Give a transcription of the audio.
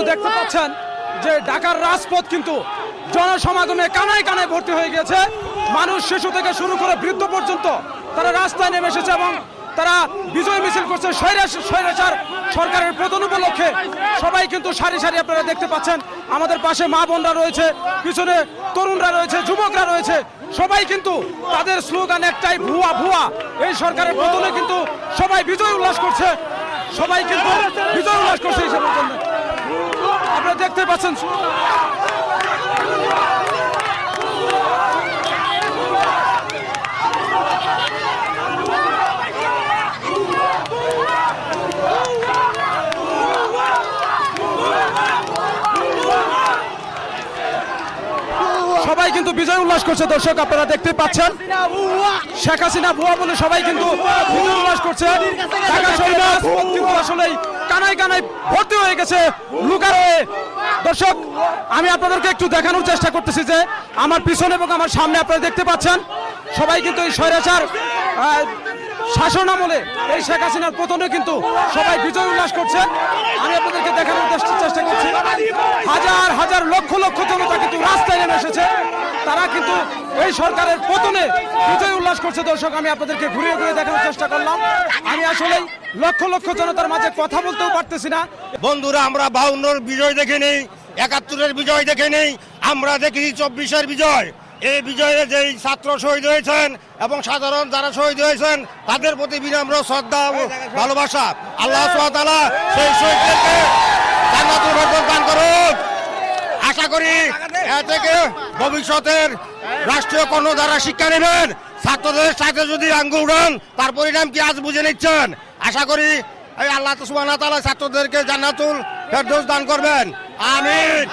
দেখতে পাচ্ছেন যে ঢাকার রাজপথ কিন্তু জনসমাগমে কানায় কানায় ভর্তি হয়ে গেছে। মানুষ শিশু থেকে শুরু করে বৃদ্ধ পর্যন্ত তারা রাস্তায় নেমে এসেছে এবং তারা বিজয় মিছিল করছে স্বৈরাচার সরকারের পতন উপলক্ষে। সবাই কিন্তু সারি সারি আপনারা দেখতে পাচ্ছেন, আমাদের পাশে মা বোনরা রয়েছে, পিছনে তরুণরা রয়েছে, যুবকরা রয়েছে, সবাই কিন্তু তাদের স্লোগান একটাই, ভুয়া ভুয়া। এই সরকারের পতনে কিন্তু সবাই বিজয় উল্লাস করছে, সবাই কিন্তু বিজয় উল্লাস করছে হিসেবে আপনারা দেখতে পাচ্ছেন। সবাই কিন্তু বিজয় উল্লাস করছে দর্শক, আপনারা দেখতে পাচ্ছেন। শেখ হাসিনা ভুয়া বলে সবাই কিন্তু বিজয় উল্লাস করছে। আসলেই কানায় কানায় ভর্তি হয়ে গেছে লুকার হয়ে। দর্শক, আমি আপনাদেরকে একটু দেখানোর চেষ্টা করতেছি যে আমার পিছনে এবং আমার সামনে আপনারা দেখতে পাচ্ছেন সবাই কিন্তু এই স্বৈরাচার শাসন আমলে এই শেখ হাসিনার পতনে কিন্তু সবাই বিজয় উল্লাস করছে। আমি আপনাদেরকে দেখানোর চেষ্টা করছি, হাজার হাজার লক্ষ লক্ষ জনতা কিন্তু রাস্তায় নেমে এসেছে, তারা কিন্তু এই সরকারের পতনে বিজয় উল্লাস করছে। দর্শক, আমি আপনাদেরকে ঘুরিয়ে ঘুরিয়ে দেখানোর চেষ্টা করলাম। আমি আসলে লক্ষ লক্ষ জনতার মাঝে কথা বলতেও পারতেছি না। বন্ধুরা, আমরা 52-র বিজয় দেখে নেই, 71-এর বিজয় দেখে নেই, আমরা দেখেছি 24-এর বিজয়। এই বিজয়ে যেই ছাত্র শহীদ হয়েছেন এবং সাধারণ যারা শহীদ হয়েছেন তাদের প্রতি বিনম্র শ্রদ্ধা ও ভালোবাসা। আল্লাহ সুবহানাহু ওয়া তাআলা সেই শহীদদেরকে জান্নাতুল ফেরদৌস দান করুন। আশা করি এ থেকে ভবিষ্যতের রাষ্ট্রীয় কর্ণধারা শিক্ষা নেবেন। ছাত্রদের সাথে যদি আঙ্গুল উড়ান তার পরিণাম কি আজ বুঝে নিচ্ছেন। আশা করি এই আল্লাহ সুবহানাহু ওয়া তাআলা ছাত্রদেরকে জান্নাতুল ফেরদৌস দান করবেন। আমিন।